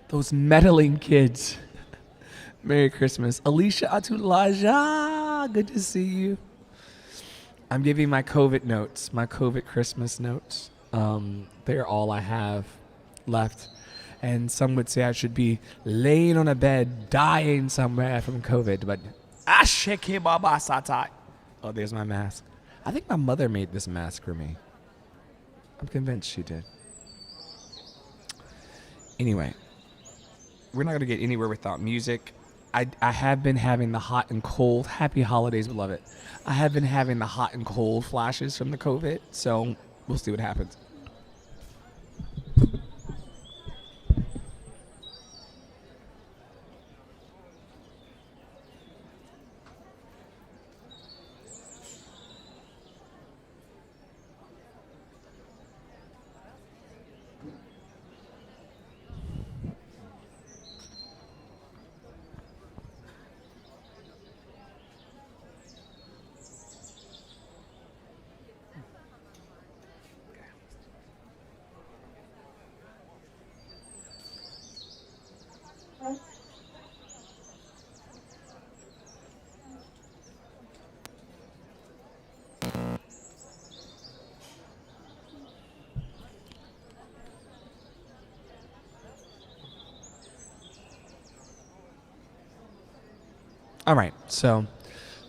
Those meddling kids. Merry Christmas. Alicia Atulaja. Good to see you. I'm giving my COVID notes, my COVID Christmas notes. They're all I have left. And some would say I should be laying on a bed, dying somewhere from COVID. But Asheke Baba Satai. Oh, there's my mask. I think my mother made this mask for me. I'm convinced she did. Anyway, we're not going to get anywhere without music. I have been having the hot and cold. Happy holidays, beloved. I have been having the hot and cold flashes from the COVID, so we'll see what happens. All right, so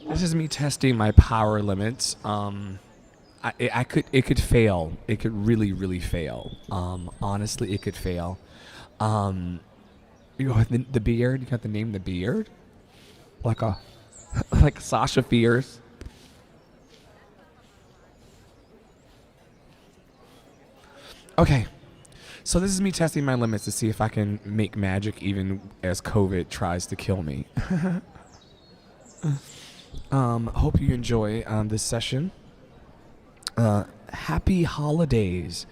this is me testing my power limits. It could fail. It could really fail. Honestly, it could fail. You got the beard. You got the name the beard, like a like Sasha Fierce. Okay, so this is me testing my limits to see if I can make magic even as COVID tries to kill me. Hope you enjoy this session. Happy holidays.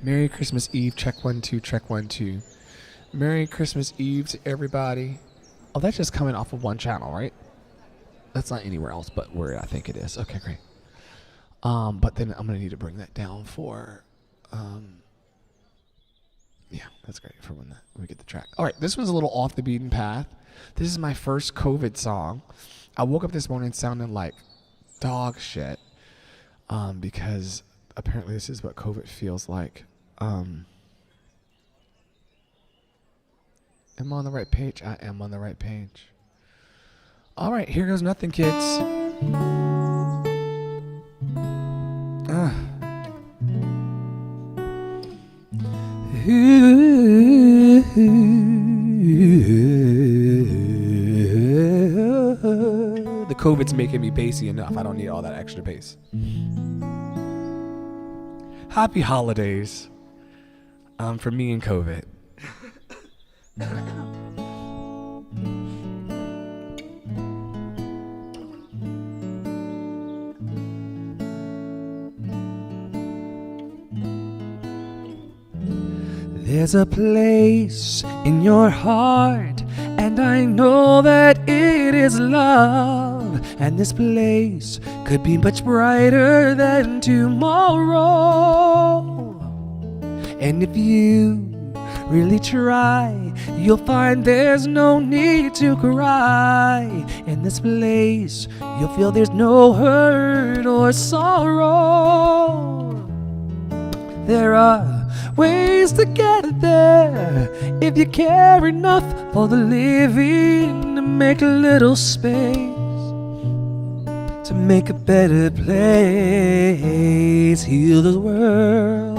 Merry Christmas Eve. Check 1 2. Check 1 2. Merry Christmas Eve to everybody. Oh, that's just coming off of one channel, right? That's not anywhere else but where I think it is. Okay, great. But then I'm gonna need to bring that down for yeah, that's great for when we get the track. All right, this was a little off the beaten path. This is my first COVID song. I woke up this morning sounding like dog shit because apparently this is what COVID feels like. Am I on the right page? I am on the right page. All right, here goes nothing, kids. The COVID's making me bassy enough. I don't need all that extra bass. Happy holidays for me and COVID. There's a place in your heart, and I know that it is love. And this place could be much brighter than tomorrow. And if you really try, you'll find there's no need to cry. In this place, you'll feel there's no hurt or sorrow. There are ways to get there if you care enough for the living, to make a little space, to make a better place. Heal the world,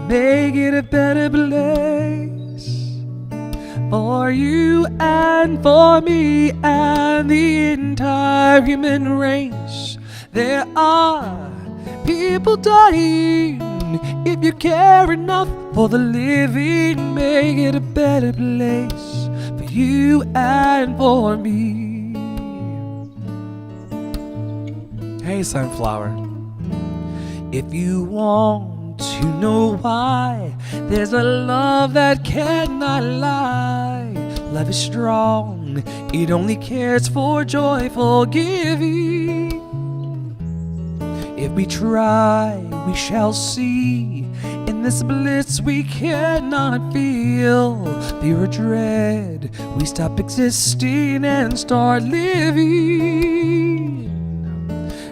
make it a better place for you and for me and the entire human race. There are people dying. If you care enough for the living, make it a better place for you and for me. Hey, sunflower. If you want to know why, there's a love that cannot lie. Love is strong, it only cares for joyful giving. If we try, we shall see. In this bliss we cannot feel. Fear or dread, we stop existing and start living.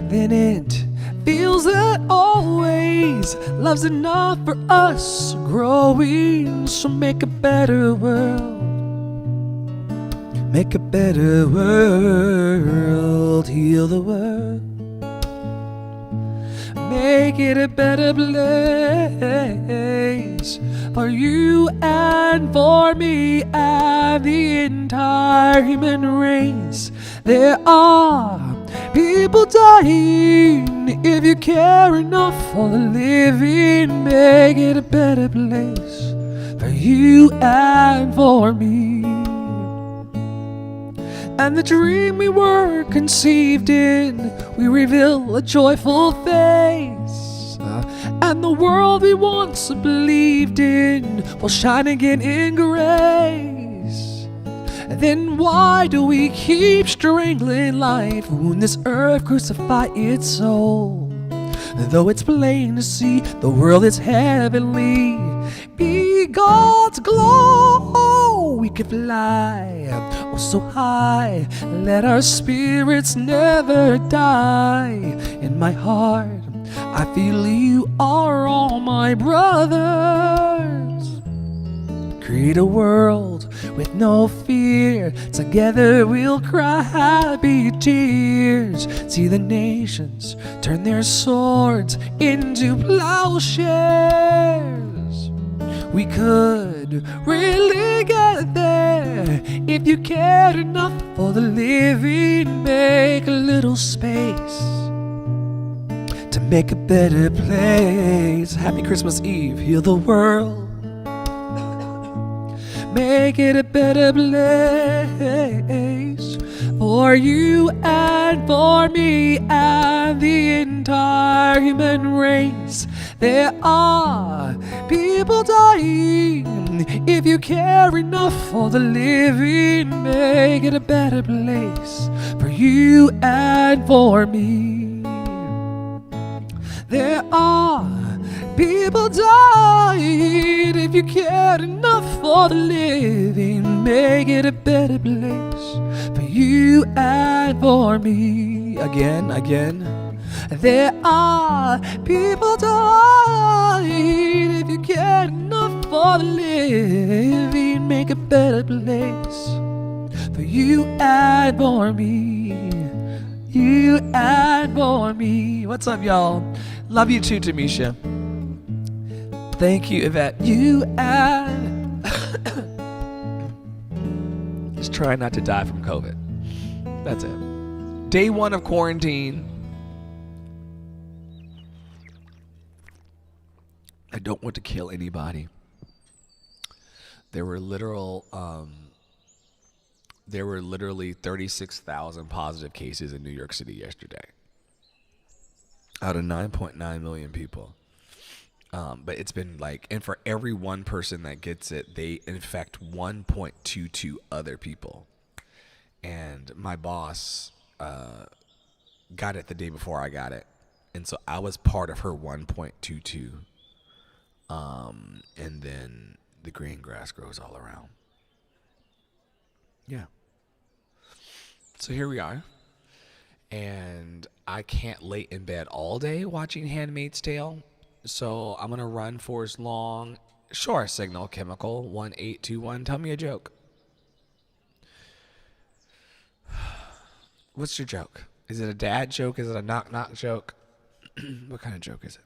Then it feels that always love's enough for us growing. So make a better world. Make a better world. Heal the world. Make it a better place for you and for me and the entire human race. There are people dying. If you care enough for the living, make it a better place for you and for me. And the dream we were conceived in, we reveal a joyful face. And the world we once believed in will shine again in grace. Then why do we keep strangling life when this earth crucify its soul? Though it's plain to see the world is heavenly, be God's glow. We could fly oh so high, let our spirits never die. In my heart I feel you are all my brothers. Create a world with no fear. Together we'll cry happy tears. See the nations turn their swords into plowshares. We could really get there if you cared enough for the living. Make a little space to make a better place. Happy Christmas Eve. Heal the world. Make it a better place for you and for me and the entire human race. There are people dying. If you care enough for the living, make it a better place for you and for me. There are people dying. If you cared enough for the living, make it a better place for you and for me. Again. There are people dying. If you cared enough for the living, make a better place for you and for me. You and for me. What's up, y'all? Love you too, Tamisha. Thank you, Yvette. You and just try not to die from COVID. That's it. Day 1 of quarantine. I don't want to kill anybody. There were literally 36,000 positive cases in New York City yesterday, out of 9.9 million people. But it's been like, and for every one person that gets it, they infect 1.22 other people. And my boss got it the day before I got it, and so I was part of her 1.22. And then the green grass grows all around. Yeah. So here we are. And I can't lay in bed all day watching Handmaid's Tale. So I'm going to run for as long. Sure, Signal Chemical 1821. Tell me a joke. What's your joke? Is it a dad joke? Is it a knock-knock joke? What kind of joke is it?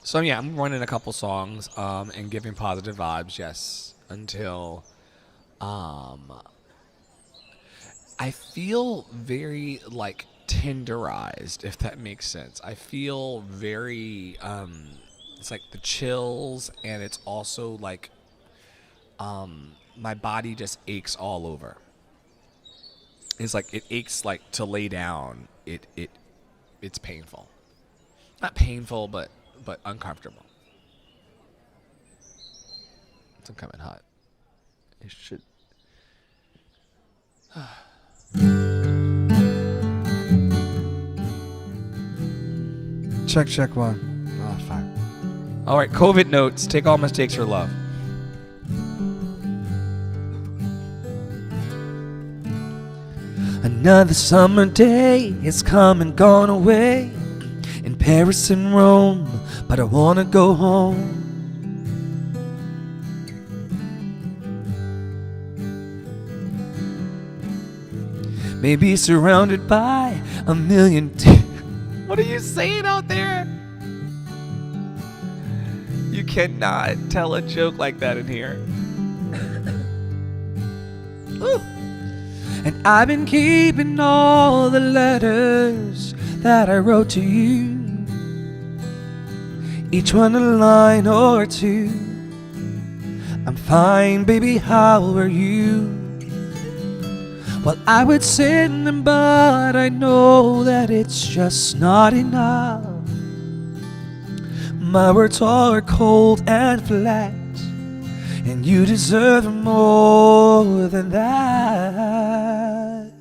So yeah, I'm running a couple songs and giving positive vibes, yes, until I feel very like tenderized, if that makes sense. I feel very it's like the chills, and it's also like my body just aches all over. It's like it aches like to lay down. It's painful. Not painful, but uncomfortable. It's coming hot. It should. Check 1. All right, COVID notes. Take all mistakes for love. Another summer day has come and gone away in Paris and Rome, but I wanna go home. Maybe surrounded by a million What are you saying out there? You cannot tell a joke like that in here. Ooh. And I've been keeping all the letters that I wrote to you, each one a line or two. I'm fine, baby, how are you? Well, I would send them, but I know that it's just not enough. My words are cold and flat, and you deserve more than that.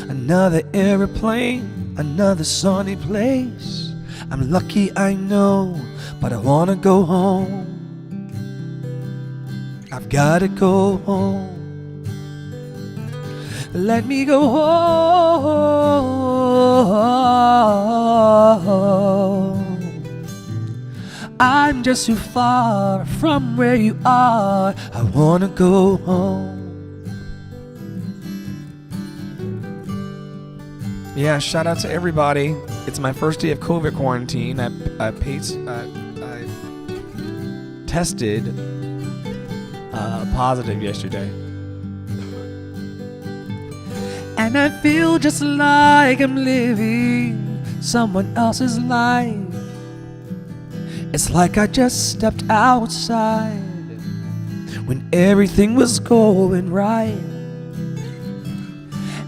Another airplane, another sunny place. I'm lucky, I know, but I wanna go home. I've gotta go home. Let me go home. I'm just too far from where you are. I wanna go home. Yeah, shout out to everybody. It's my first day of COVID quarantine. I tested positive yesterday. And I feel just like I'm living someone else's life. It's like I just stepped outside when everything was going right.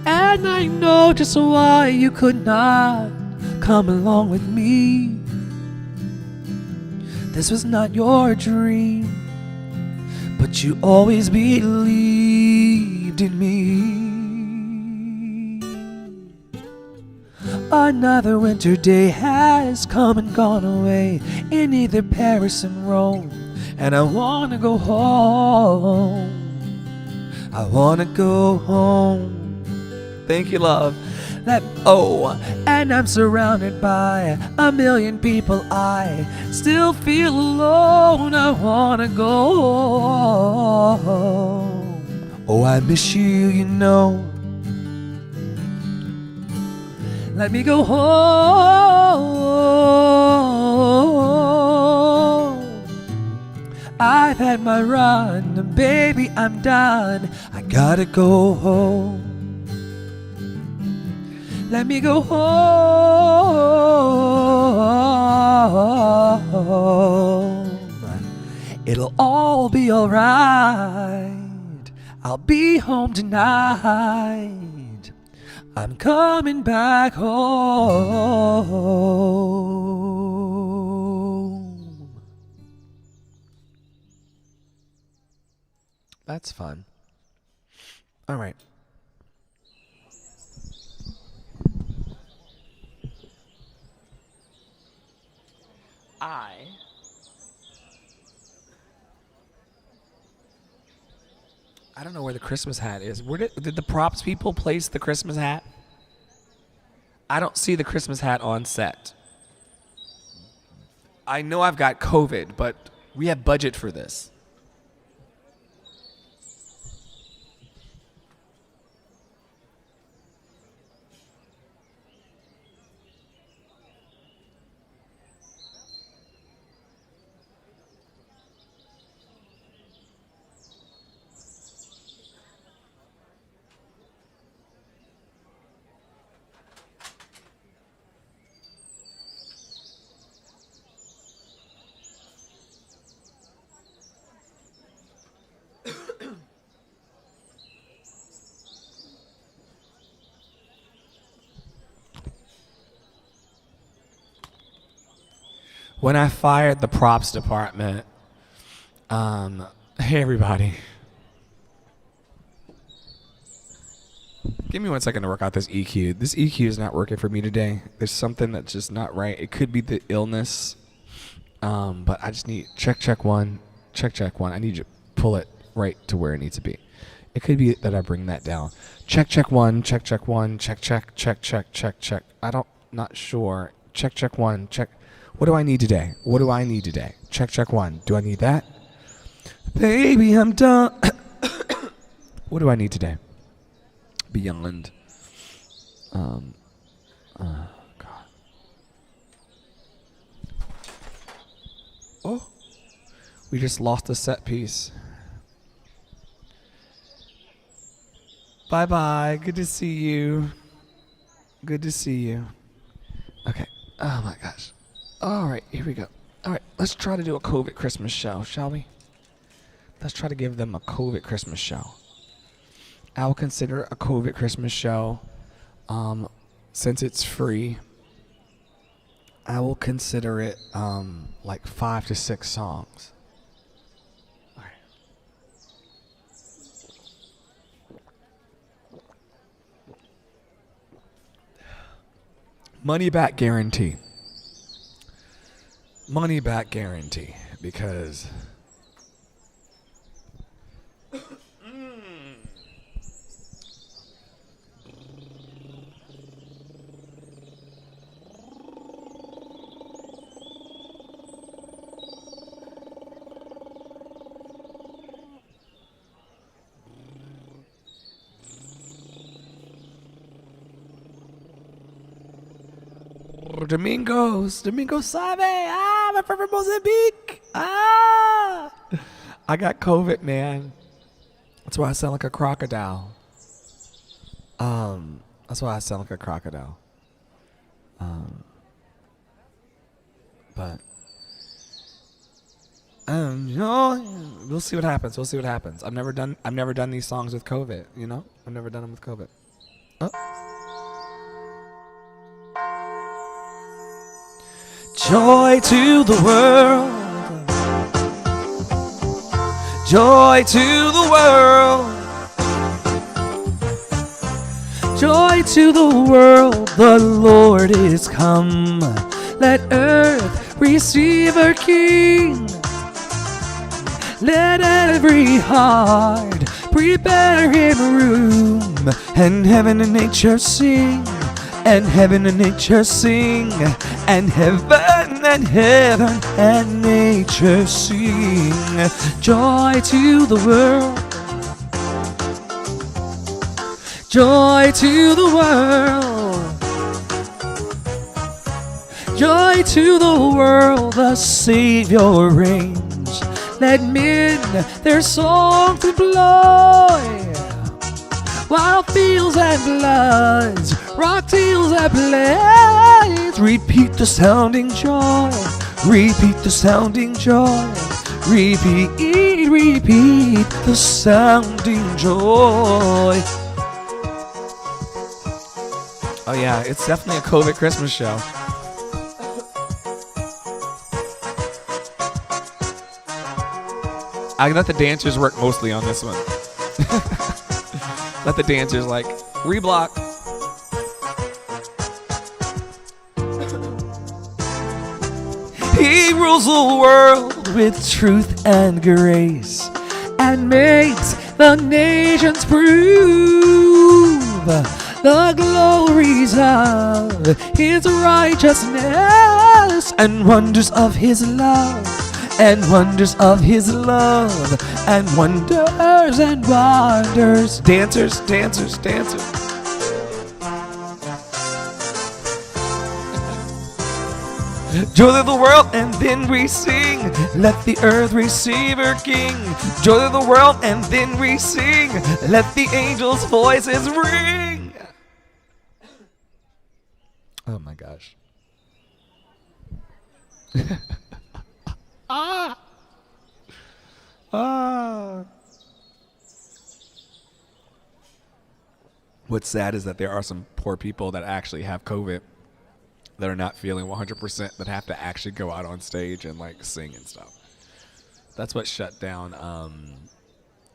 And I know just why you could not come along with me. This was not your dream, but you always believed in me. Another winter day has come and gone away in either Paris and Rome, and I wanna go home. I wanna go home. Thank you, love. And I'm surrounded by a million people. I still feel alone. I wanna go home. Oh, I miss you, you know. Let me go home. I've had my run, and baby, I'm done. I gotta go home. Let me go home. It'll all be alright. I'll be home tonight. I'm coming back home. That's fun. All right. I don't know where the Christmas hat is. Where did the props people place the Christmas hat? I don't see the Christmas hat on set. I know I've got COVID, but we have budget for this. When I fired the props department, hey everybody. Give me 1 second to work out this EQ. This EQ is not working for me today. There's something that's just not right. It could be the illness But I just need check one. I need you to pull it right to where it needs to be. It could be that I bring that down. Check one. Check one. Check. I don't not sure. Check one. Check. What do I need today? Check one. Do I need that? Baby, I'm done. What do I need today? Beyond. God. Oh, we just lost a set piece. Bye. Good to see you. Okay. Oh my gosh. All right, here we go. All right, let's try to do a COVID Christmas show, shall we? Let's try to give them a COVID Christmas show. I'll consider a COVID Christmas show, since it's free. I will consider it like 5 to 6 songs. All right. Money back guarantee. Because Domingo Sabe, my friend from Mozambique. I got COVID, man. That's why I sound like a crocodile. But we'll see what happens. I've never done these songs with COVID, I've never done them with COVID. Oh. Joy to the world. Joy to the world. Joy to the world. The Lord is come. Let earth receive her King. Let every heart prepare him room. And heaven and nature sing. And heaven and nature sing. And heaven and nature sing. Joy to the world. Joy to the world. Joy to the world. The Savior reigns. Let men their songs employ. While fields and floods rock till that blaze. Repeat the sounding joy. Repeat the sounding joy. Repeat the sounding joy. Oh yeah, it's definitely a COVID Christmas show. I let the dancers work mostly on this one. Let the dancers reblock. He rules the world with truth and grace and makes the nations prove the glories of his righteousness and wonders of his love. And wonders of his love. And wonders and wonders. Dancers. Joy to the world, and then we sing. Let the earth receive her King. Joy to the world, and then we sing. Let the angels' voices ring. Oh my gosh. What's sad is that there are some poor people that actually have COVID that are not feeling 100%, that have to actually go out on stage and sing and stuff. That's what shut down the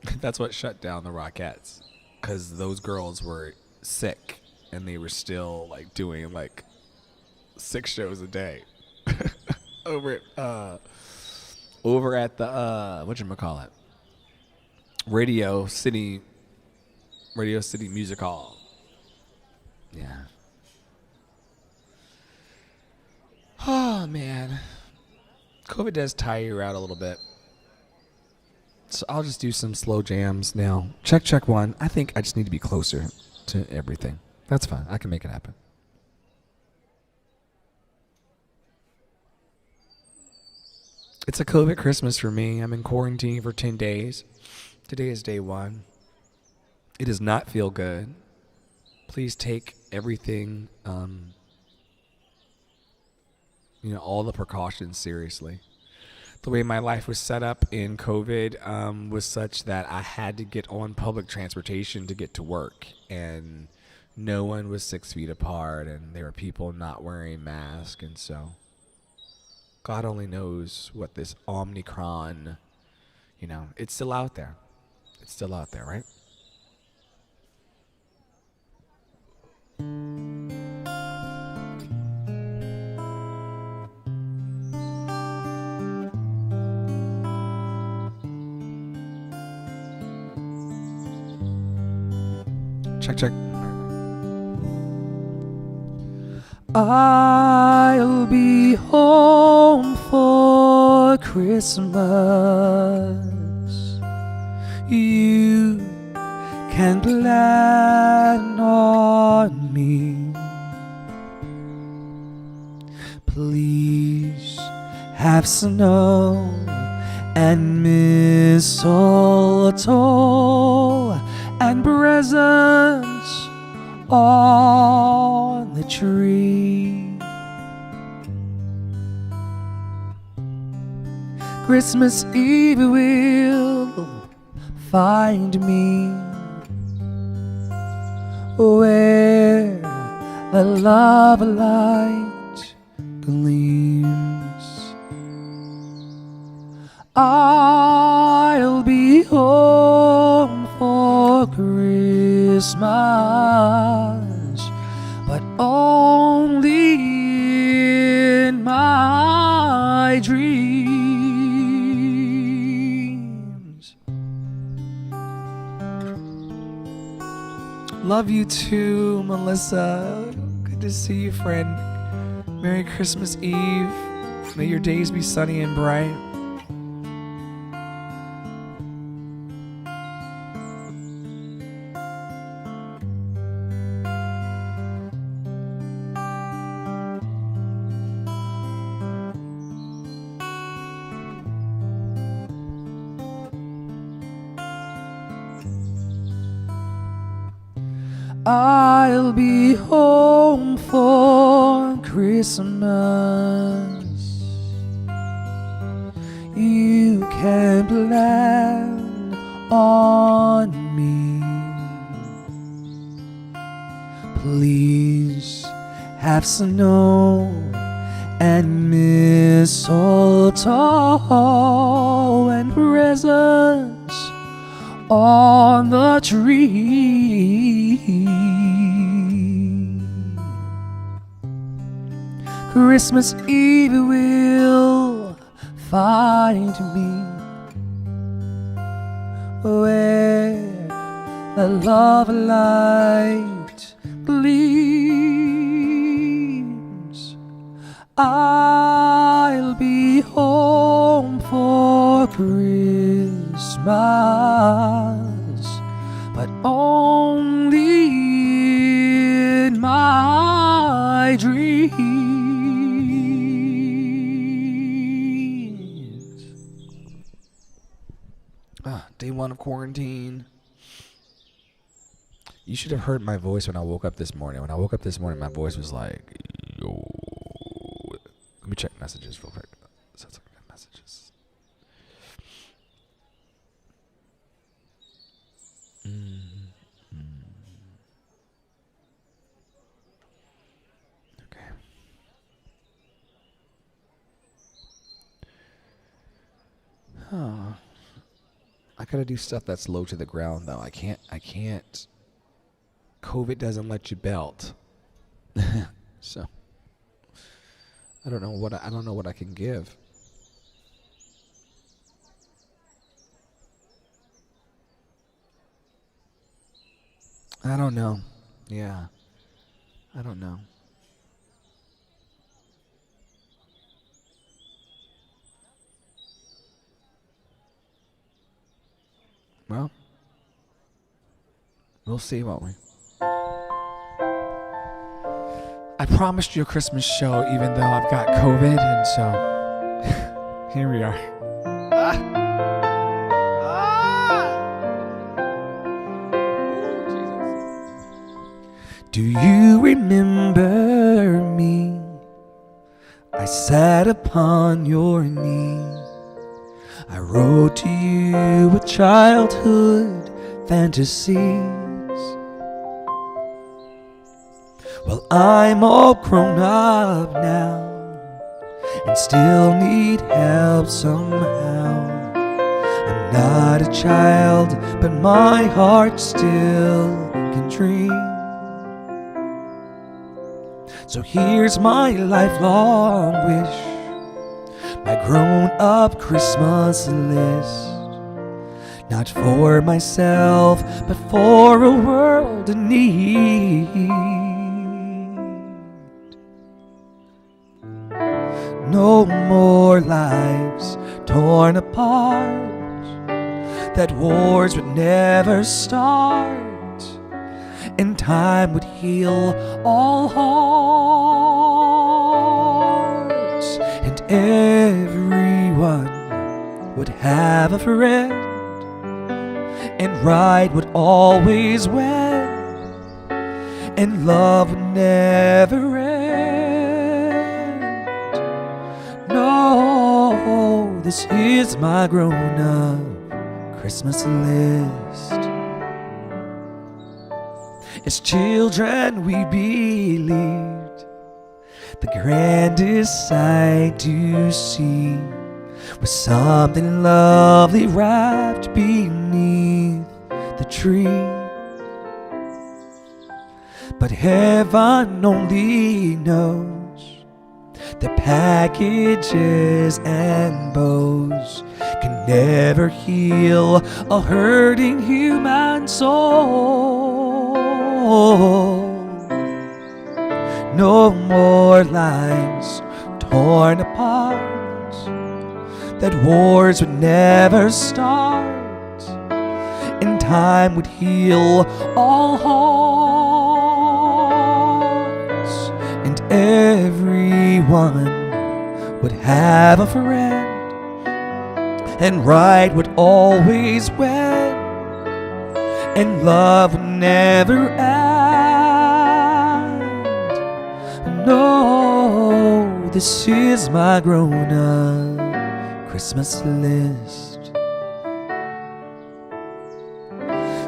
Rockettes, because those girls were sick and they were still doing 6 shows a day. over at the whatchamacallit? Radio City Music Hall. Yeah. Oh man. COVID does tire you out a little bit. So I'll just do some slow jams now. Check one. I think I just need to be closer to everything. That's fine. I can make it happen. It's a COVID Christmas for me. I'm in quarantine for 10 days. Today is day 1. It does not feel good. Please take everything, all the precautions seriously. The way my life was set up in COVID was such that I had to get on public transportation to get to work. And no one was 6 feet apart, and there were people not wearing masks. And so God only knows what this Omicron, it's still out there. It's still out there, right? Check. I'll be home for Christmas. You can plan on me. Please have snow and mistletoe and presents on the tree. Christmas Eve will find me where the love light gleams. I'll be home for Christmas, but only in my dreams. Love you too, Melissa. Good to see you, friend. Merry Christmas Eve. May your days be sunny and bright. I'll be home for Christmas. You can plan on me. Please have snow and mistletoe and presents on the tree. Christmas Eve will find me where the love light gleams. I'll be home for Christmas, but only in my dreams. Day 1 of quarantine. You should have heard my voice when I woke up this morning. When I woke up this morning, my voice was like, yo. Let me check messages real quick. Sounds like I got messages. Okay. Huh. I gotta do stuff that's low to the ground though. I can't. COVID doesn't let you belt. So I don't know what I can give. I don't know. Yeah. I don't know. Well, we'll see, won't we? I promised you a Christmas show even though I've got COVID, and so here we are. Do you remember me? I sat upon your knee. I wrote to you with childhood fantasies. Well, I'm all grown up now and still need help somehow. I'm not a child, but my heart still can dream. So here's my lifelong wish, my grown-up Christmas list. Not for myself, but for a world in need. No more lives torn apart, that wars would never start, and time would heal all hearts, and everyone would have a friend, and right would always win, and love would never end. No, this is my grown-up Christmas list. As children we believed the grandest sight to see was something lovely wrapped beneath the tree. But heaven only knows the packages and bows can never heal a hurting human soul. No more lives torn apart, that wars would never start, and time would heal all hearts, and everyone would have a friend, and right would always win, and love would never end. No, this is my grown-up Christmas list.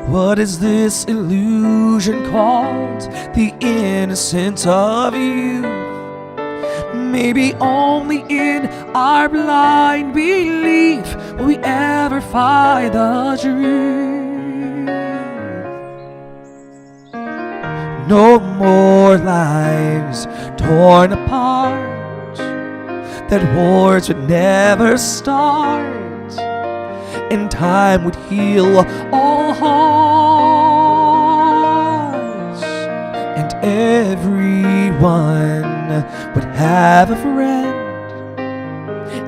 What is this illusion called? The innocence of youth. Maybe only in our blind belief will we ever find the truth. No more lives torn apart, that wars would never start, and time would heal all hearts, and everyone would have a friend,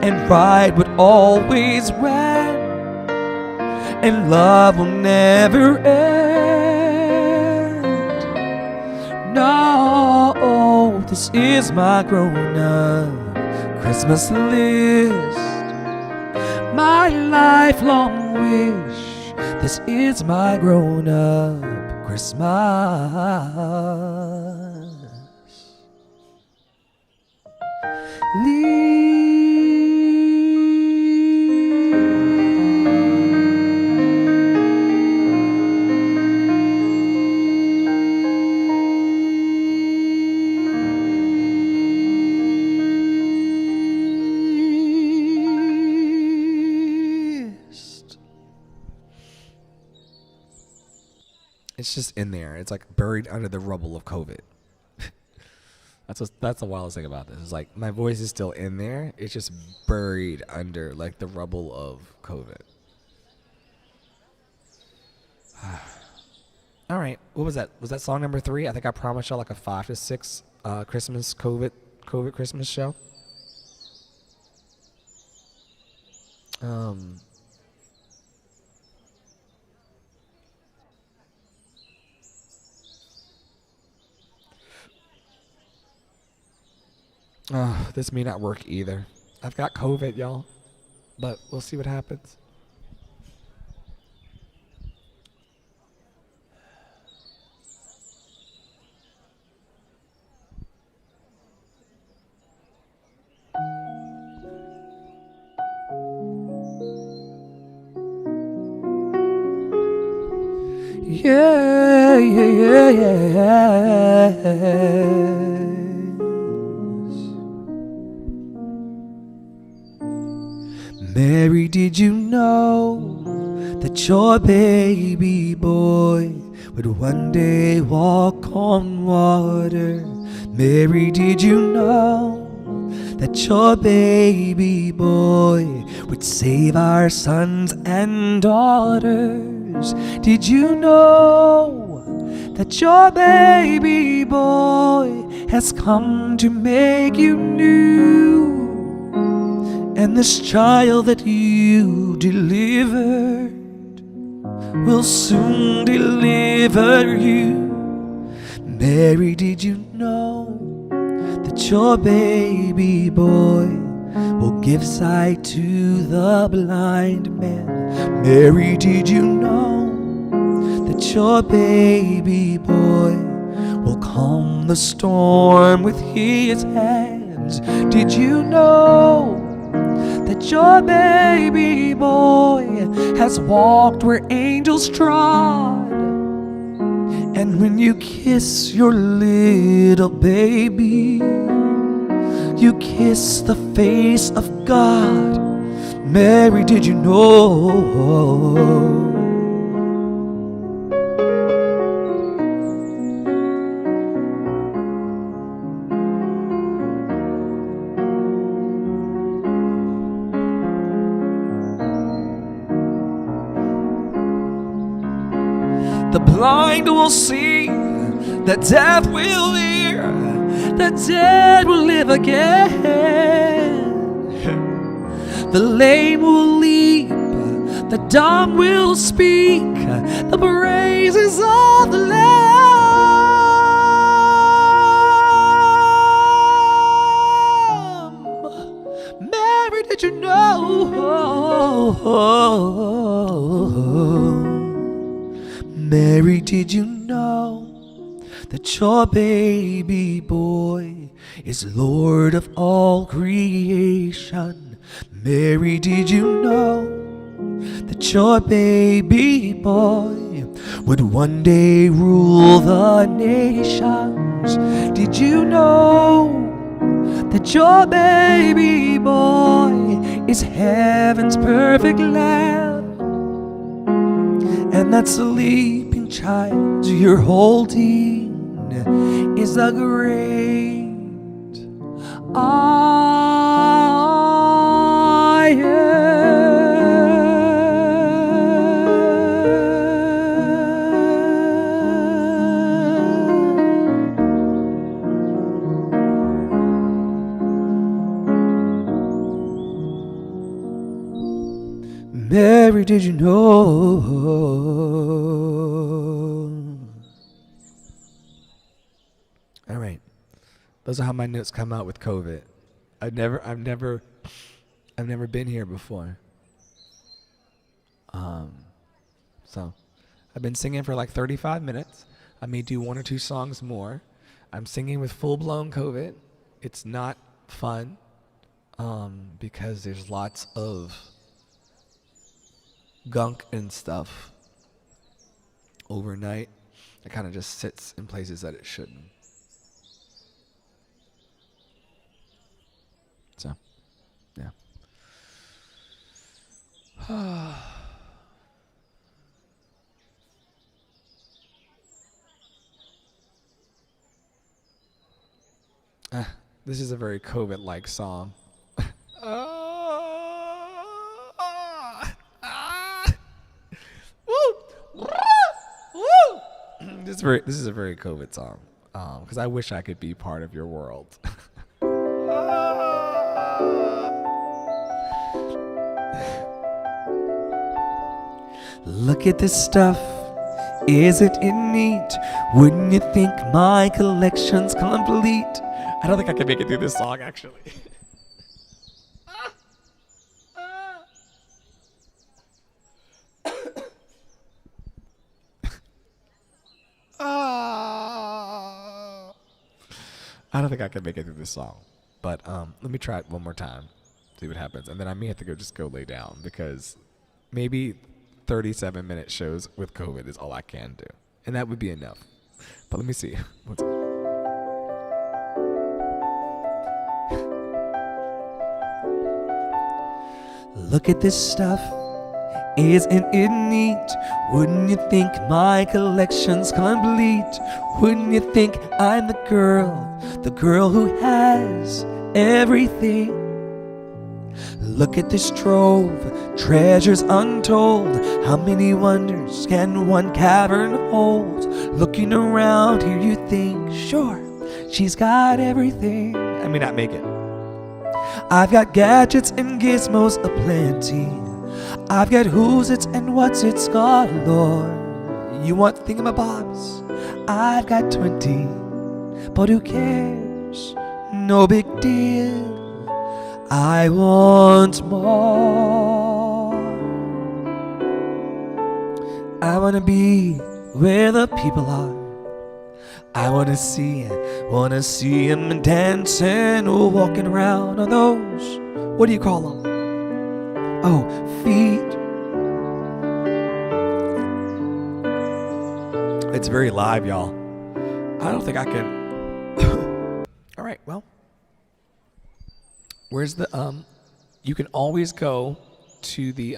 and right would always win, and love will never end. No, this is my grown-up Christmas list, my lifelong wish. This is my grown-up Christmas list. It's just in there. It's like buried under the rubble of COVID. That's the wildest thing about this. It's like my voice is still in there. It's just buried under like the rubble of COVID. All right, what was that? Was that song number 3? I think I promised y'all like a 5 to 6 Christmas COVID Christmas show. Um. This may not work either. I've got COVID, y'all, but we'll see what happens. Yeah, yeah, yeah, yeah. Mary, did you know that your baby boy would one day walk on water? Mary, did you know that your baby boy would save our sons and daughters? Did you know that your baby boy has come to make you new? And this child that you delivered will soon deliver you. Mary, did you know that your baby boy will give sight to the blind man? Mary, did you know that your baby boy will calm the storm with his hands? Did you know that your baby boy has walked where angels trod? And when you kiss your little baby, you kiss the face of God. Mary, did you know? The blind will see, the deaf will hear, the dead will live again. The lame will leap, the dumb will speak, the praises of the Lamb. Mary, did you know? Mary, did you know that your baby boy is Lord of all creation? Mary, did you know that your baby boy would one day rule the nations? Did you know that your baby boy is heaven's perfect lamb? And that sleeping child you're holding is a great I am. Mary, did you know? All right, those are how my notes come out with COVID. I've never been here before. So I've been singing for like 35 minutes. I may do 1 or 2 songs more. I'm singing with full-blown COVID. It's not fun because there's lots of gunk and stuff overnight. It kind of just sits in places that it shouldn't. So, yeah. This is a very COVID-like song. This is a very COVID song. Because I wish I could be part of your world. Look at this stuff. Isn't it neat? Wouldn't you think my collection's complete? I don't think I can make it through this song, actually. I don't think I can make it through this song. But let me try it one more time. See what happens. And then I may have to just go lay down because maybe 37-minute shows with COVID is all I can do. And that would be enough. But let me see. Look at this stuff. Isn't it neat? Wouldn't you think my collection's complete? Wouldn't you think I'm the girl who has everything? Look at this trove, treasures untold. How many wonders can one cavern hold? Looking around here you think, sure, she's got everything. I may not make it. I've got gadgets and gizmos aplenty. I've got who's it's and what's it's galore. You want thingamabobs? I've got 20. But who cares? No big deal. I want more. I wanna be where the people are. I wanna see him dancing or walking around on those, what do you call them? Oh, feet. It's very live, y'all. I don't think I can. All right, well. Where's the you can always go to the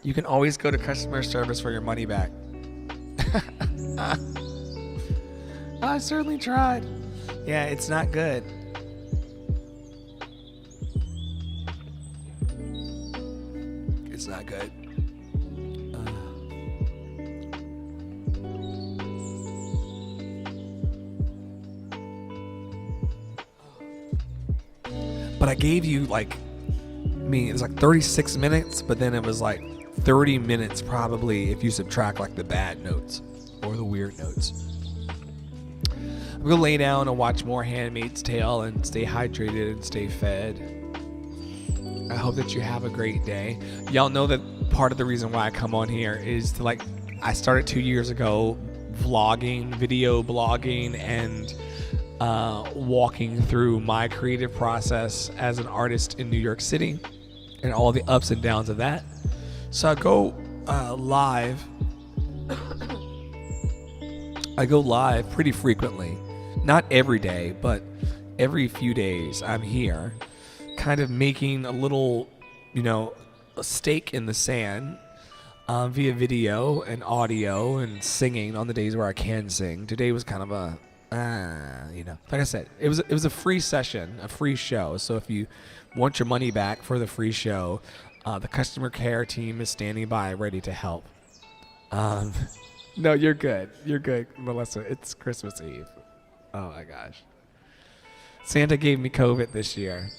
you can always go to customer service for your money back. I certainly tried. Yeah, it's not good. It's not good. But I gave you it was like 36 minutes, but then it was like 30 minutes probably if you subtract like the bad notes or the weird notes. I'm gonna lay down and watch more Handmaid's Tale and stay hydrated and stay fed. I hope that you have a great day. Y'all know that part of the reason why I come on here is to I started 2 years ago vlogging, video blogging, and walking through my creative process as an artist in New York City and all the ups and downs of that. So I go live. I go live pretty frequently. Not every day, but every few days I'm here kind of making a little, a stake in the sand via video and audio and singing on the days where I can sing. Today was kind of a like I said, it was a free session, a free show. So if you want your money back for the free show, the customer care team is standing by ready to help. No, you're good. You're good, Melissa. It's Christmas Eve. Oh my gosh. Santa gave me COVID this year.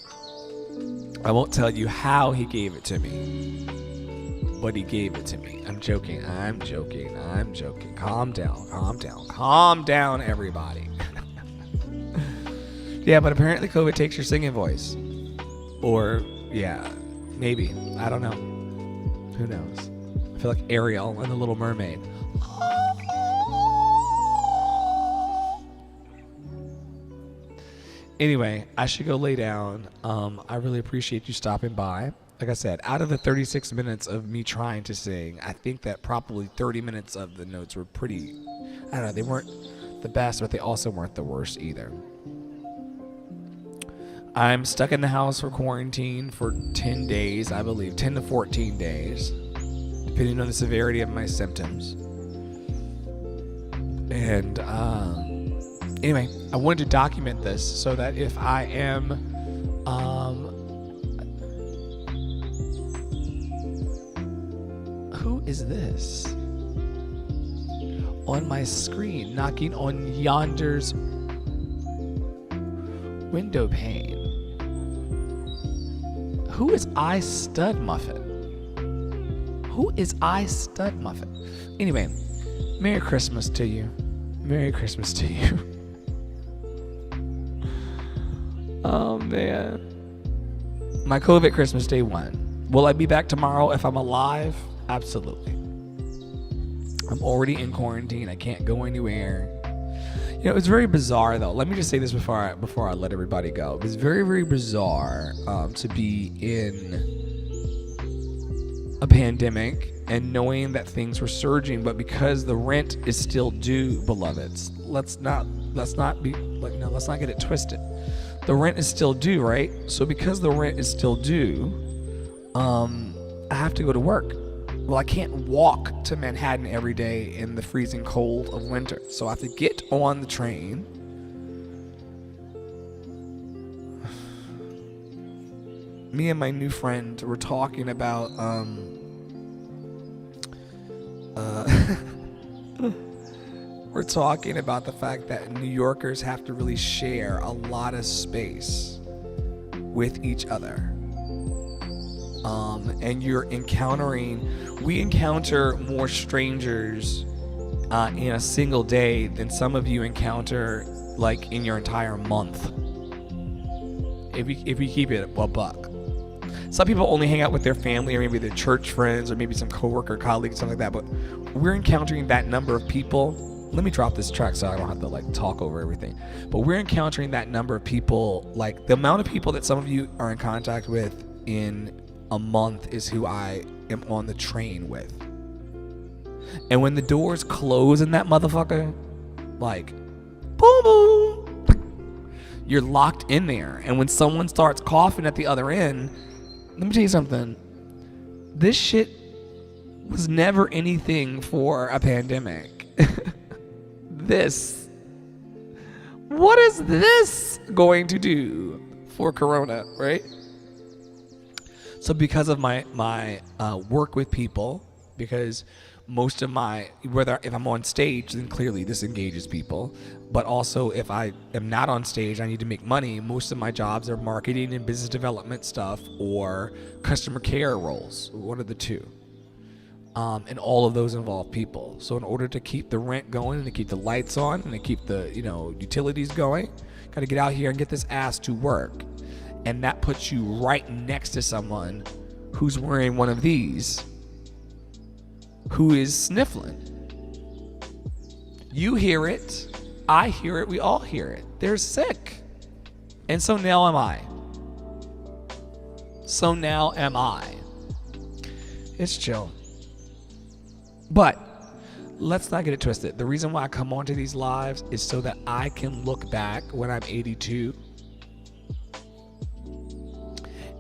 I won't tell you how he gave it to me, but he gave it to me. I'm joking. Calm down, everybody. Yeah, but apparently COVID takes your singing voice. Or, yeah, maybe. I don't know. Who knows? I feel like Ariel and the Little Mermaid. Anyway, I should go lay down. I really appreciate you stopping by. Like I said, out of the 36 minutes of me trying to sing, I think that probably 30 minutes of the notes were pretty, I don't know, they weren't the best, but they also weren't the worst either. I'm stuck in the house for quarantine for 10 days, I believe, 10 to 14 days, depending on the severity of my symptoms. And Anyway, I wanted to document this so that if I am who is this on my screen knocking on yonder's window pane? Who is I Stud Muffin? Who is I Stud Muffin? Anyway, Merry Christmas to you. Merry Christmas to you. Oh man. My COVID Christmas day 1. Will I be back tomorrow if I'm alive? Absolutely. I'm already in quarantine. I can't go anywhere. You know, it's very bizarre though. Let me just say this before I let everybody go. It's very, very bizarre to be in a pandemic and knowing that things were surging, but because the rent is still due, beloveds, let's not get it twisted. The rent is still due, right? So because the rent is still due, I have to go to work. Well, I can't walk to Manhattan every day in the freezing cold of winter. So I have to get on the train. Me and my new friend were talking about we're talking about the fact that New Yorkers have to really share a lot of space with each other. And we encounter more strangers in a single day than some of you encounter like in your entire month. If we keep it a buck. Some people only hang out with their family or maybe their church friends or maybe some coworker, colleagues, something like that. But we're encountering that number of people. Let me drop this track so I don't have to like talk over everything. But we're encountering that number of people, like the amount of people that some of you are in contact with in a month is who I am on the train with. And when the doors close in that motherfucker, like, boom, boom, you're locked in there. And when someone starts coughing at the other end, let me tell you something. This shit was never anything for a pandemic. What is this going to do for Corona, right? So because of my work with people, because most of if I'm on stage, then clearly this engages people. But also if I am not on stage, I need to make money. Most of my jobs are marketing and business development stuff or customer care roles, one of the two. And all of those involve people. So in order to keep the rent going and to keep the lights on and to keep the utilities going, got to get out here and get this ass to work. And that puts you right next to someone who's wearing one of these, who is sniffling. You hear it, I hear it, we all hear it. They're sick. And so now am I. It's chill. But let's not get it twisted. The reason why I come onto these lives is so that I can look back when I'm 82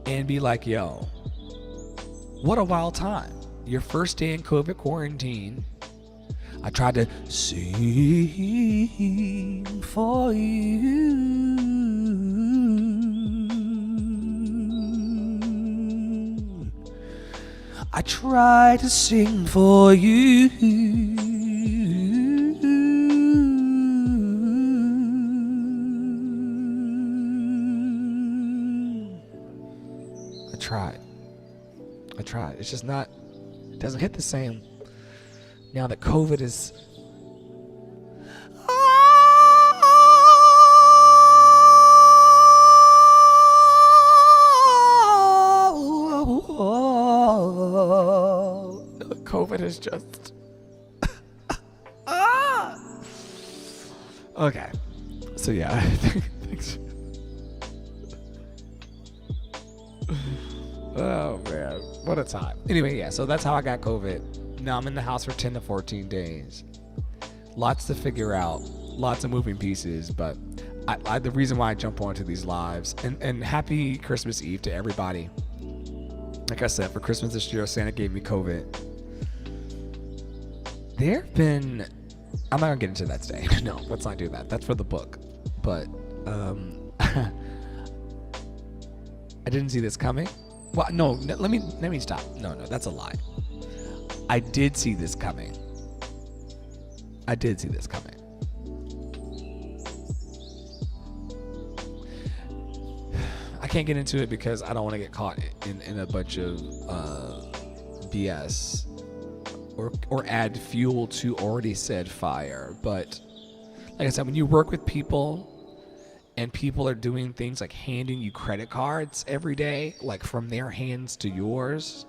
and be like, yo, what a wild time. Your first day in COVID quarantine, I tried to sing for you. I tried to sing for you. I tried. It's just not, it doesn't hit the same now that COVID is. COVID is just. Okay. So yeah. Thanks. Oh man, what a time. Anyway, yeah, so that's how I got COVID. Now I'm in the house for 10 to 14 days. Lots to figure out, lots of moving pieces, but the reason why I jump onto these lives, and happy Christmas Eve to everybody. Like I said, for Christmas this year, Santa gave me COVID. There have been I'm not gonna get into that today. No, let's not do that. That's for the book. But I didn't see this coming. Well, no, let me stop. No, that's a lie. I did see this coming. I can't get into it because I don't want to get caught in a bunch of BS or add fuel to already said fire. But like I said, when you work with people and people are doing things like handing you credit cards every day, like from their hands to yours,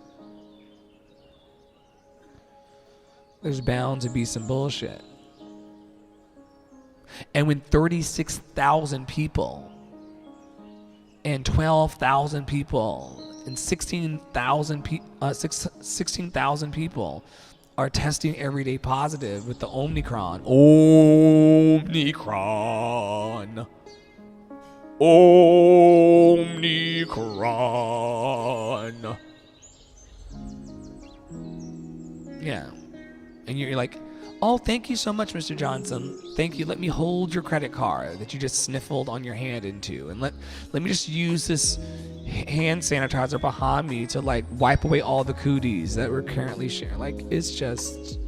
there's bound to be some bullshit. And when 36,000 people and 12,000 people and 16,000 people are testing every day positive with the Omicron. Yeah. And you're like, oh, thank you so much, Mr. Johnson. Thank you. Let me hold your credit card that you just sniffled on your hand into. And let me just use this hand sanitizer behind me to like wipe away all the cooties that we're currently sharing. Like, it's just...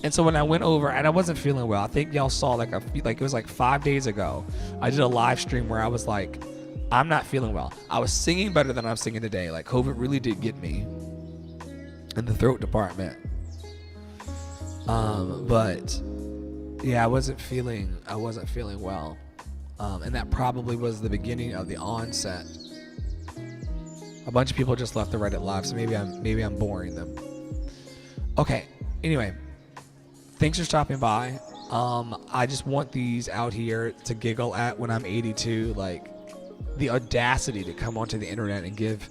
And so when I went over, and I wasn't feeling well, I think y'all saw like it was like 5 days ago, I did a live stream where I was like, I'm not feeling well. I was singing better than I'm singing today. Like, COVID really did get me in the throat department. But yeah, I wasn't feeling well. And that probably was the beginning of the onset. A bunch of people just left the Reddit live, so maybe I'm boring them. Okay, anyway, thanks for stopping by. I just want these out here to giggle at when I'm 82, like the audacity to come onto the internet and give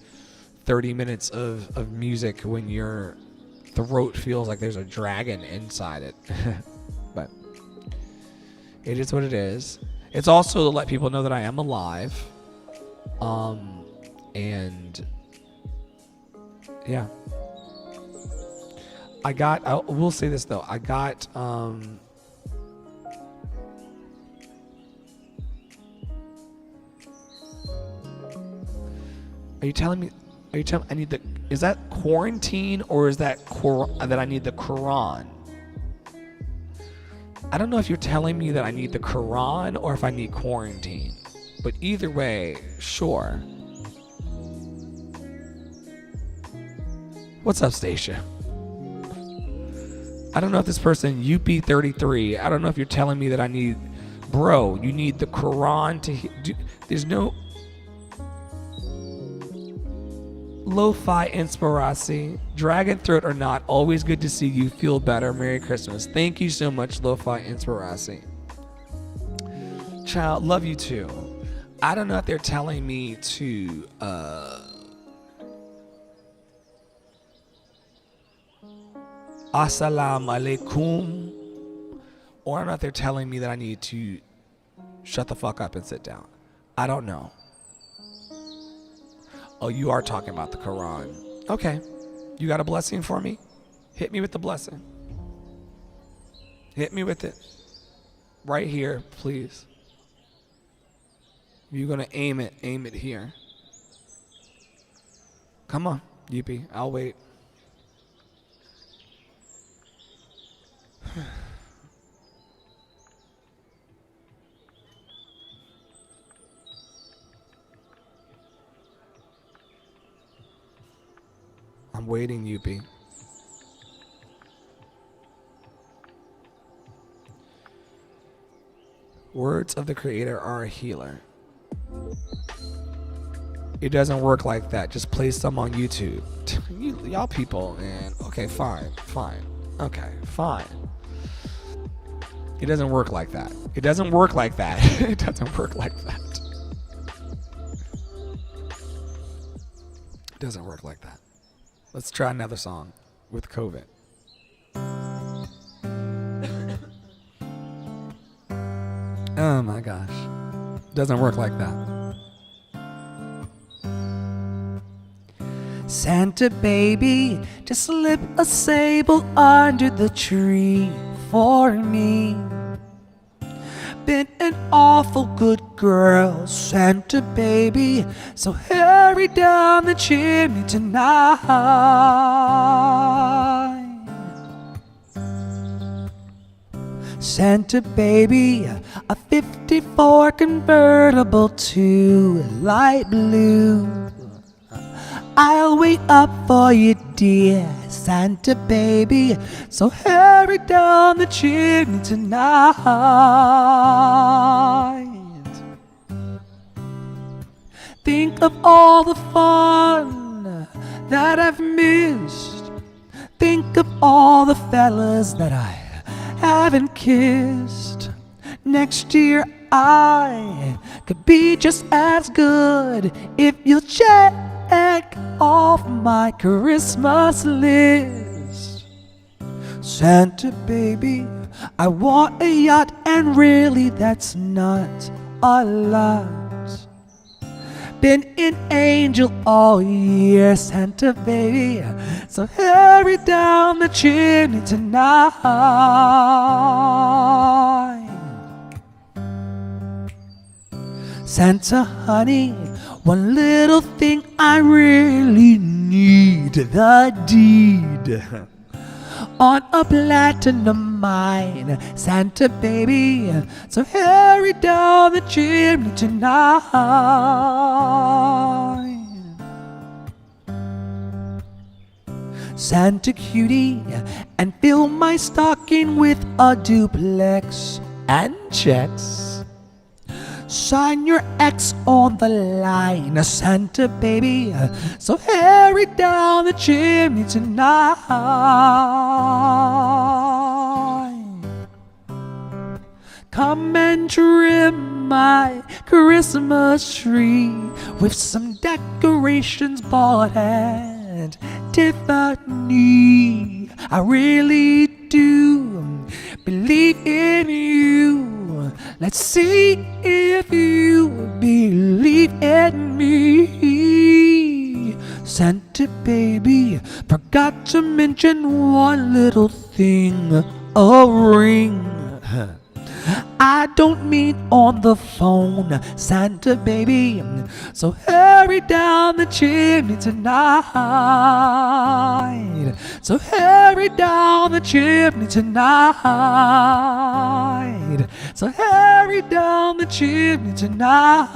30 minutes of music when your throat feels like there's a dragon inside it. But it is what it is. It's also to let people know that I am alive. And yeah. I will say this though. I got are you telling me I need is that quarantine or is that that I need the Quran? I don't know if you're telling me that I need the Quran or if I need quarantine. But either way, sure. What's up, Stacia? I don't know if this person, UP33, I don't know if you're telling me that I need... Bro, you need the Quran to... There's no... Lo-fi inspirasi. Dragon throat or not, always good to see you. Feel better. Merry Christmas. Thank you so much, Lo-fi inspirasi. Child, love you too. I don't know if they're telling me to Assalamu alaikum, or I don't know if they're telling me that I need to shut the fuck up and sit down. I don't know. Oh, you are talking about the Quran. Okay. You got a blessing for me? Hit me with the blessing. Hit me with it. Right here, please. If you're going to aim it here. Come on, Yippee. I'll wait. I'm waiting, Yuppie. Words of the Creator are a healer. It doesn't work like that. Just play some on YouTube. Y'all people, man. Okay, fine. Okay, fine. It doesn't work like that. It doesn't work like that. It doesn't work like that. It doesn't work like that. Let's try another song with COVID. Oh my gosh. Doesn't work like that. Santa baby, just slip a sable under the tree for me. Been an awful good girl, Santa baby, so hurry down the chimney tonight. Santa baby, a 54 convertible to light blue. I'll wait up for you, dear Santa baby, so hurry down the chimney tonight. Think of all the fun that I've missed. Think of all the fellas that I haven't kissed. Next year I could be just as good if you'll check off my Christmas list. Santa baby, I want a yacht, and really that's not a lot. Been an angel all year, Santa baby, so hurry down the chimney tonight. Santa honey, one little thing I really need, the deed on a platinum mine, Santa baby, so hurry down the chimney tonight. Santa cutie, and fill my stocking with a duplex and checks. Sign your ex on the line, Santa baby, so hurry down the chimney tonight. Come and trim my Christmas tree with some decorations bought at Tiffany. I really do believe in you. Let's see if you believe in me. Santa baby, forgot to mention one little thing, a ring. I don't mean on the phone, Santa baby, so hurry down the chimney tonight. So hurry down the chimney tonight. So hurry down the chimney tonight.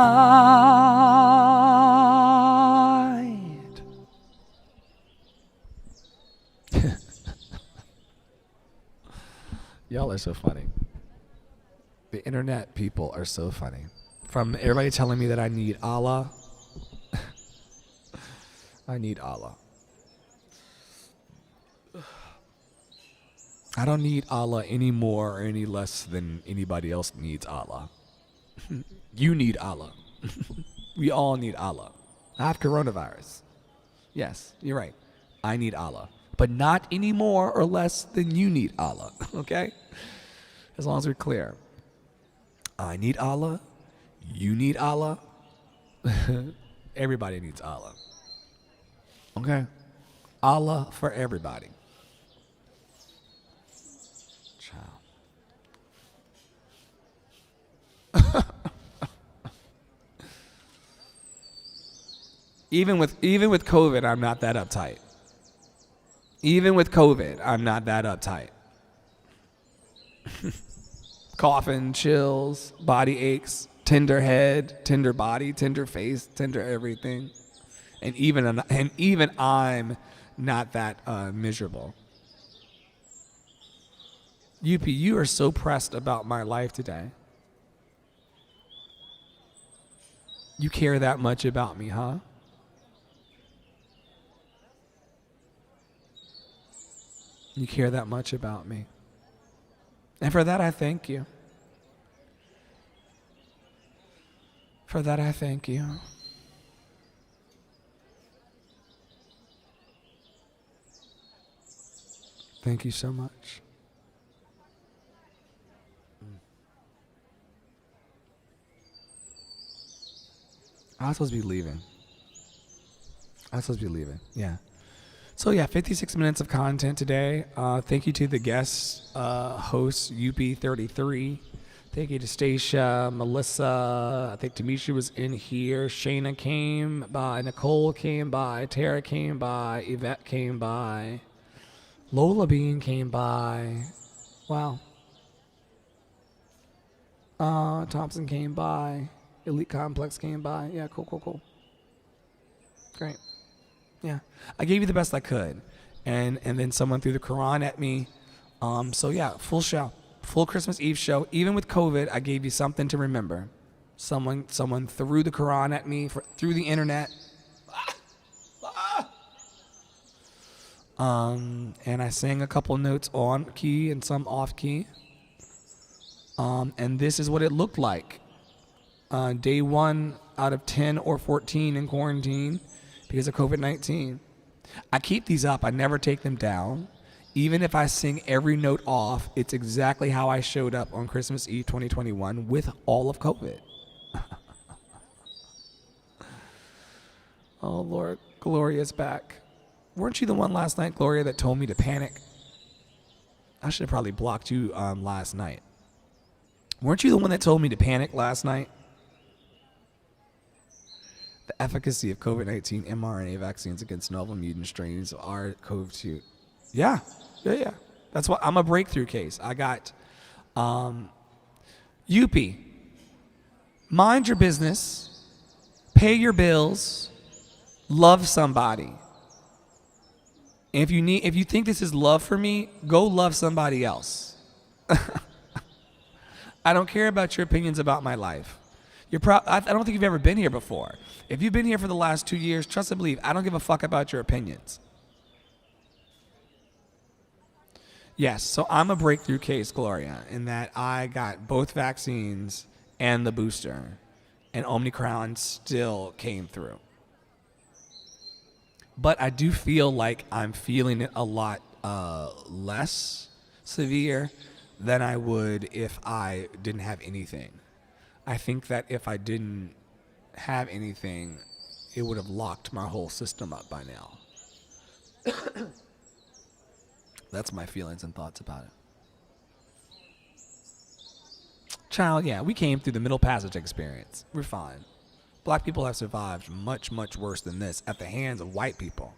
Y'all are so funny. The internet people are so funny. From everybody telling me that I need Allah. I need Allah. I don't need Allah any more or any less than anybody else needs Allah. You need Allah. We all need Allah. I have coronavirus. Yes, you're right. I need Allah. But not any more or less than you need Allah. Okay? As long as we're clear. I need Allah. You need Allah. Everybody needs Allah. Okay? Allah for everybody. Child. Even with COVID, I'm not that uptight. Even with COVID, I'm not that uptight. Coughing, chills, body aches, tender head, tender body, tender face, tender everything. And even I'm not that miserable. UP, you are so pressed about my life today. You care that much about me, huh? You care that much about me. And for that, I thank you. For that, I thank you. Thank you so much. I was supposed to be leaving. I was supposed to be leaving. Yeah. So yeah, 56 minutes of content today. Thank you to the guest hosts, UP33. Thank you to Stacia, Melissa. I think Tamisha was in here. Shayna came by. Nicole came by. Tara came by. Yvette came by. Lola Bean came by. Wow. Thompson came by. Elite Complex came by. Yeah, cool. Great. Yeah, I gave you the best I could, and then someone threw the Quran at me. So yeah, full show, full Christmas Eve show. Even with COVID, I gave you something to remember. Someone threw the Quran at me through the internet. And I sang a couple notes on key and some off key. And this is what it looked like. Day 1 out of 10 or 14 in quarantine. Because of COVID-19. I keep these up. I never take them down. Even if I sing every note off, it's exactly how I showed up on Christmas Eve 2021 with all of COVID. Oh, Lord. Gloria's back. Weren't you the one last night, Gloria, that told me to panic? I should have probably blocked you last night. Weren't you the one that told me to panic last night? The efficacy of COVID-19 mRNA vaccines against novel mutant strains of SARS-CoV-2. Yeah. That's why I'm a breakthrough case. I got UP. Mind your business. Pay your bills. Love somebody. And if you think this is love for me, go love somebody else. I don't care about your opinions about my life. I don't think you've ever been here before. If you've been here for the last 2 years, trust and believe, I don't give a fuck about your opinions. Yes, so I'm a breakthrough case, Gloria, in that I got both vaccines and the booster, and Omicron still came through. But I do feel like I'm feeling it a lot less severe than I would if I didn't have anything. I think that if I didn't have anything, it would have locked my whole system up by now. That's my feelings and thoughts about it. Child, yeah, we came through the Middle Passage experience. We're fine. Black people have survived much, much worse than this at the hands of white people.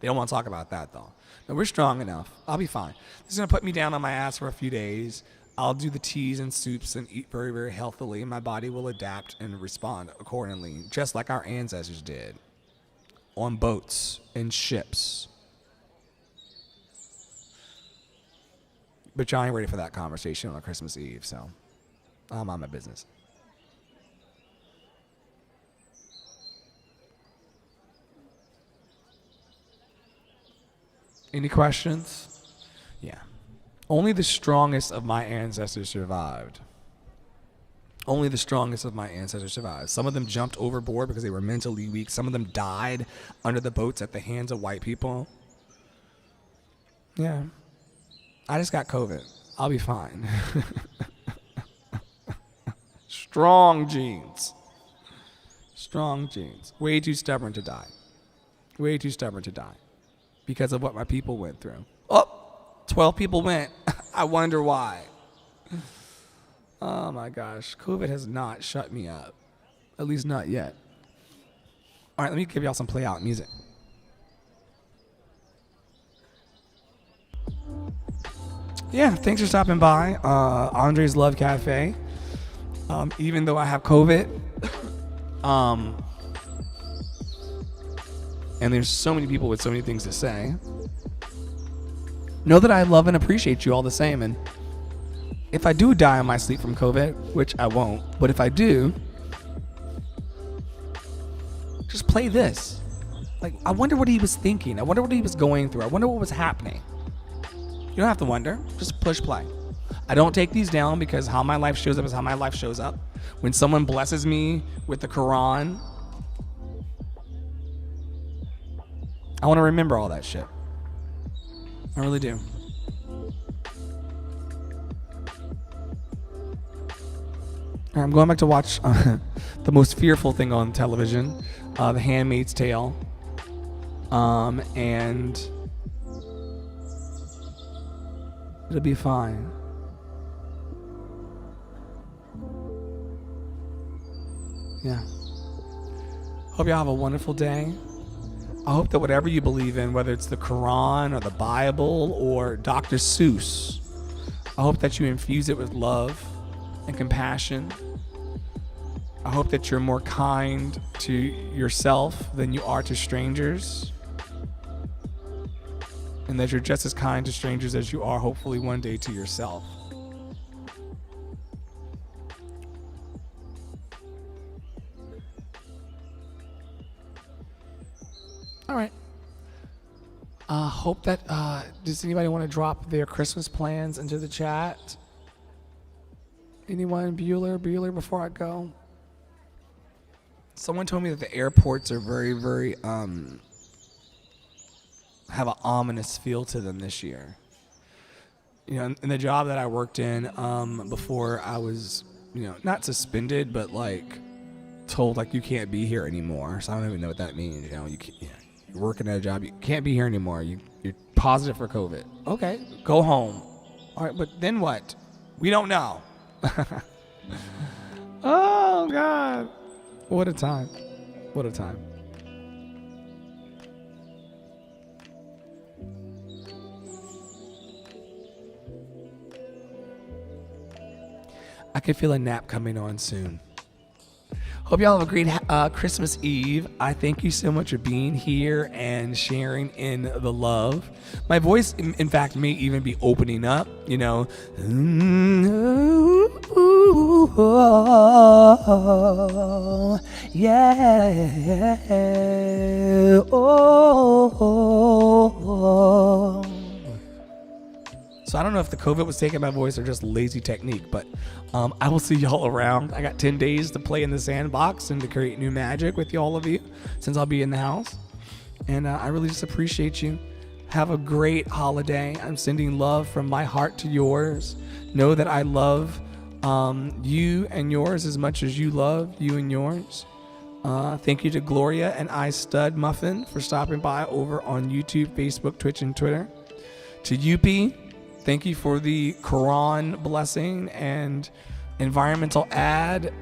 They don't want to talk about that, though. No, we're strong enough. I'll be fine. This is going to put me down on my ass for a few days. I'll do the teas and soups and eat very, very healthily, and my body will adapt and respond accordingly, just like our ancestors did on boats and ships. But y'all ain't ready for that conversation on Christmas Eve, so I'm on my business. Any questions? Yeah. Only the strongest of my ancestors survived. Only the strongest of my ancestors survived. Some of them jumped overboard because they were mentally weak. Some of them died under the boats at the hands of white people. Yeah. I just got COVID. I'll be fine. Strong genes. Strong genes. Way too stubborn to die. Way too stubborn to die. Because of what my people went through. Oh, 12 people went. I wonder why. Oh my gosh. COVID has not shut me up. At least not yet. All right, let me give y'all some play out music. Yeah, thanks for stopping by. Andre's Love Cafe. Even though I have COVID. And there's so many people with so many things to say. Know that I love and appreciate you all the same. And if I do die in my sleep from COVID, which I won't, but if I do, just play this. Like, I wonder what he was thinking. I wonder what he was going through. I wonder what was happening. You don't have to wonder. Just push play. I don't take these down because how my life shows up is how my life shows up. When someone blesses me with the Quran, I want to remember all that shit. I really do. All right, I'm going back to watch the most fearful thing on television, The Handmaid's Tale. And it'll be fine. Yeah. Hope y'all have a wonderful day. I hope that whatever you believe in, whether it's the Quran or the Bible or Dr. Seuss, I hope that you infuse it with love and compassion. I hope that you're more kind to yourself than you are to strangers. And that you're just as kind to strangers as you are, hopefully, one day to yourself. All right. Hope that, does anybody want to drop their Christmas plans into the chat? Anyone? Bueller, before I go? Someone told me that the airports are very, very, have an ominous feel to them this year. You know, in the job that I worked in, before I was, you know, not suspended, but like told like you can't be here anymore. So I don't even know what that means. You know, you're working at a job, you can't be here anymore. You're positive for COVID. Okay, go home. All right, but then what? We don't know. Oh God, what a time! What a time! I can feel a nap coming on soon. Hope y'all have a great Christmas Eve. I thank you so much for being here and sharing in the love. My voice, in fact, may even be opening up, you know. Yeah. Oh. So I don't know if the COVID was taking my voice or just lazy technique, but I will see y'all around. I got 10 days to play in the sandbox and to create new magic with all of you since I'll be in the house. And I really just appreciate you. Have a great holiday. I'm sending love from my heart to yours. Know that I love you and yours as much as you love you and yours. Thank you to Gloria and I Stud Muffin for stopping by over on YouTube, Facebook, Twitch, and Twitter. To Yupi, thank you for the Quran blessing and environmental ad,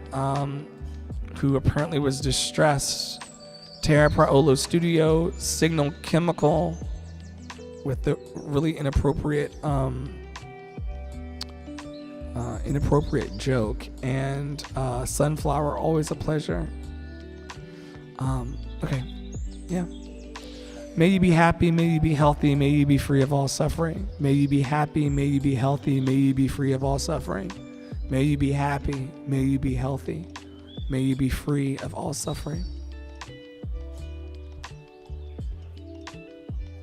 who apparently was distressed. Terra Praolo Studio, Signal Chemical, with the really inappropriate joke, and Sunflower, always a pleasure. Okay, yeah. May you be happy, may you be healthy, may you be free of all suffering. May you be happy, may you be healthy, may you be free of all suffering. May you be happy, may you be healthy, may you be free of all suffering.